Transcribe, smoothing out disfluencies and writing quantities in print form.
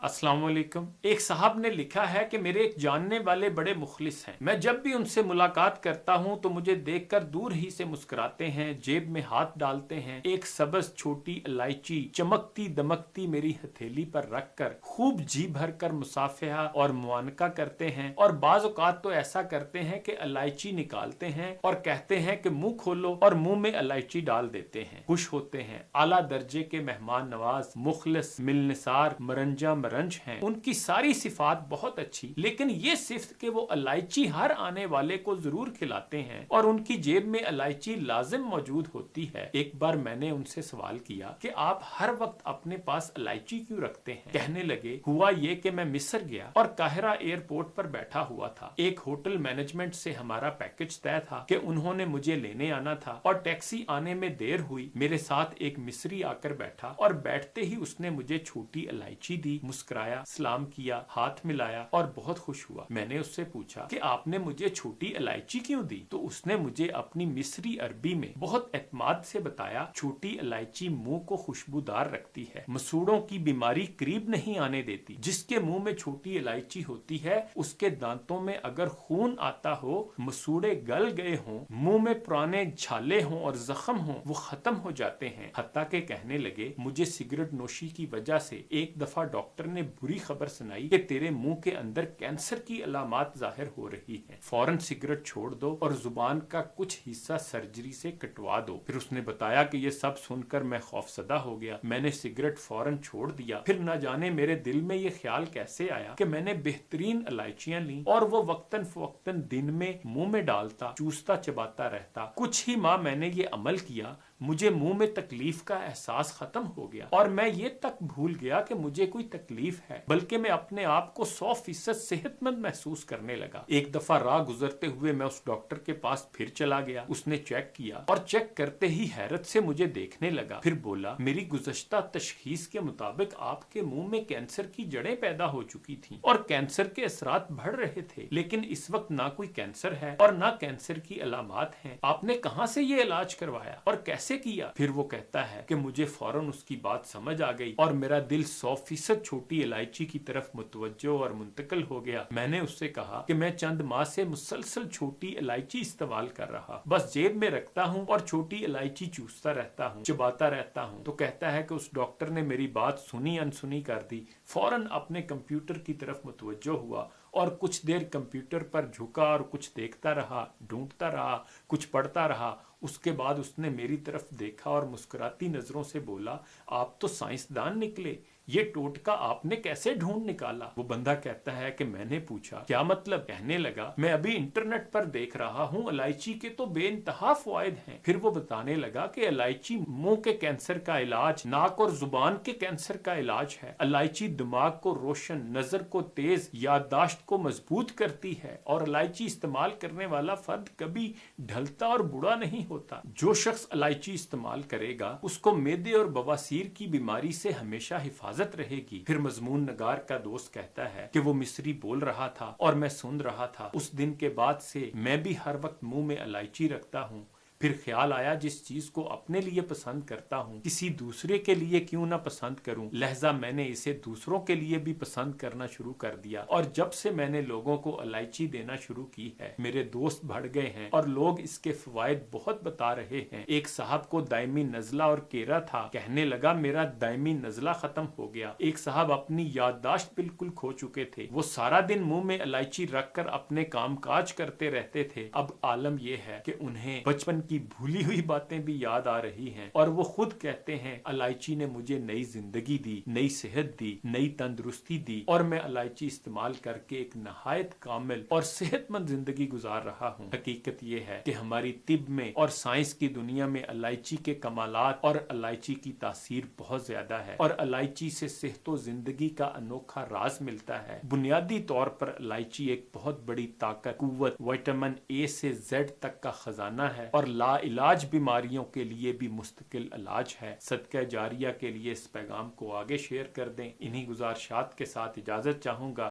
अस्सलाम वालेकुम। एक साहब ने लिखा है कि मेरे एक जानने वाले बड़े मुखलिस हैं। मैं जब भी उनसे मुलाकात करता हूं तो मुझे देखकर दूर ही से मुस्कुराते हैं, जेब में हाथ डालते हैं, एक सबज छोटी इलायची चमकती दमकती मेरी हथेली पर रखकर खूब जी भर कर मुसाफिहा और मुआनका करते हैं। और बाज़ औक़ात तो ऐसा करते हैं कि इलायची निकालते हैं और कहते हैं कि मुंह खोलो और मुंह में इलायची डाल देते हैं। खुश होते हैं। आला दर्जे के मेहमान नवाज, मुखलिस, मिलनिसार, मरंजा मरंज हैं। उनकी सारी सिफात बहुत अच्छी, लेकिन ये सिफ्त कि वो इलायची हर आने वाले को जरूर खिलाते हैं और उनकी जेब में इलायची लाजिम मौजूद होती है। एक बार मैंने उनसे सवाल किया कि आप हर वक्त अपने पास इलायची क्यों रखते हैं? कहने लगे, हुआ ये कि मैं मिस्र गया और काहिरा एयरपोर्ट पर बैठा हुआ था। एक होटल मैनेजमेंट से हमारा पैकेज तय था कि उन्होंने मुझे लेने आना था और टैक्सी आने में देर हुई। मेरे साथ एक मिस्री आकर बैठा और बैठते ही उसने मुझे छोटी इलायची दी, मुस्कुराया, सलाम किया, हाथ मिलाया और बहुत खुश हुआ। मैंने उससे पूछा कि आपने मुझे छोटी इलायची क्यों दी? तो उसने मुझे अपनी मिस्री अरबी में बहुत एतमाद से बताया, छोटी इलायची मुंह को खुशबूदार रखती है, मसूड़ों की बीमारी करीब नहीं आने देती। जिसके मुंह में छोटी इलायची होती है उसके दांतों में अगर खून आता हो, मसूड़े गल गए हों, मुंह में पुराने छाले हों और जख्म हों, वो खत्म हो जाते हैं। हत्ता के कहने लगे, मुझे सिगरेट नोशी की वजह से एक दफा डॉक्टर ने बुरी खबर सुनाई कि तेरे मुंह के अंदर कैंसर की अलामात जाहिर हो रही हैं। फौरन सिगरेट छोड़ दो और जुबान का कुछ हिस्सा सर्जरी से कटवा दो। फिर उसने बताया कि ये सब सुनकर मैं खौफसदा हो गया। मैंने सिगरेट फौरन छोड़ दिया। फिर न जाने मेरे दिल में ये ख्याल कैसे आया कि मैंने बेहतरीन इलायचियां ली और वो वक्तन फवक्तन दिन में मुंह में डालता, चूसता चबाता रहता। कुछ ही माह मैंने ये अमल किया, मुझे मुंह में तकलीफ का एहसास खत्म हो गया और मैं ये तक भूल गया कि मुझे कोई तकलीफ है, बल्कि मैं अपने आप को 100% सेहतमंद महसूस करने लगा। एक दफा राह गुजरते हुए मैं उस डॉक्टर के पास फिर चला गया। उसने चेक किया और चेक करते ही हैरत से मुझे देखने लगा। फिर बोला, मेरी गुज़श्ता तशखीस के मुताबिक आपके मुंह में कैंसर की जड़ें पैदा हो चुकी थी और कैंसर के असरात बढ़ रहे थे, लेकिन इस वक्त ना कोई कैंसर है और ना कैंसर की अलामात हैं। आपने कहाँ से ये इलाज करवाया और कैसे किया? फिर वो कहता है कि मुझे फौरन उसकी बात समझ आ गई और मेरा दिल 100% छोटी इलायची की तरफ मुतवज्जो और मुंतकिल हो गया। मैंने उससे कहा कि मैं चंद माह से मुसलसल छोटी इलायची इस्तेमाल कर रहा, बस जेब में रखता हूँ और छोटी इलायची चूसता रहता हूँ, चबाता रहता हूँ। तो कहता है कि उस डॉक्टर ने मेरी बात सुनी अनसुनी कर दी, फौरन अपने कंप्यूटर की तरफ मुतवज्जो हुआ और कुछ देर कंप्यूटर पर झुका और कुछ देखता रहा, ढूंढता रहा, कुछ पढ़ता रहा। उसके बाद उसने मेरी तरफ देखा और मुस्कुराती नजरों से बोला, आप तो साइंसदान निकले, ये टोटका आपने कैसे ढूंढ निकाला? वो बंदा कहता है कि मैंने पूछा, क्या मतलब? कहने लगा, मैं अभी इंटरनेट पर देख रहा हूँ, इलायची के तो बेइंतहा फवायद हैं। फिर वो बताने लगा कि इलायची मुंह के कैंसर का इलाज, नाक और जुबान के कैंसर का इलाज है। इलायची दिमाग को रोशन, नजर को तेज, याददाश्त को मजबूत करती है और इलायची इस्तेमाल करने वाला फर्द कभी ढलता और बुरा नहीं होता। जो शख्स इलायची इस्तेमाल करेगा उसको मेदे और बवासीर की बीमारी से हमेशा हिफाजत रहेगी। फिर मजमून नगार का दोस्त कहता है कि वो मिस्री बोल रहा था और मैं सुन रहा था। उस दिन के बाद से मैं भी हर वक्त मुंह में इलायची रखता हूँ। फिर ख्याल आया, जिस चीज को अपने लिए पसंद करता हूँ किसी दूसरे के लिए क्यों ना पसंद करूँ। लहजा मैंने इसे दूसरों के लिए भी पसंद करना शुरू कर दिया और जब से मैंने लोगों को इलायची देना शुरू की है, मेरे दोस्त बढ़ गए हैं और लोग इसके फवायद बहुत बता रहे हैं। एक साहब को दायमी नजला और केरा था, कहने लगा, मेरा दायमी नजला खत्म हो गया। एक साहब अपनी याददाश्त बिल्कुल खो चुके थे, वो सारा दिन मुंह में इलायची रखकर अपने काम काज करते रहते थे। अब आलम यह है कि उन्हें बचपन की भूली हुई बातें भी याद आ रही हैं और वो खुद कहते हैं, इलायची ने मुझे नई जिंदगी दी, नई सेहत दी, नई तंदुरुस्ती दी और मैं इलायची इस्तेमाल करके एक नहायत कामिल और सेहतमंद जिंदगी गुजार रहा हूँ। हकीकत ये है कि हमारी तिब में और साइंस की दुनिया में इलायची के कमालात और इलायची की तासीर बहुत ज्यादा है और इलायची से सेहत व जिंदगी का अनोखा राज मिलता है। बुनियादी तौर पर इलायची एक बहुत बड़ी ताकत, कुव्वत, विटामिन ए से जेड तक का खजाना है और ला इलाज बीमारियों के लिए भी मुस्तकिल इलाज है। सदका जारिया के लिए इस पैगाम को आगे शेयर कर दें। इन्हीं गुजारिशात के साथ इजाजत चाहूंगा।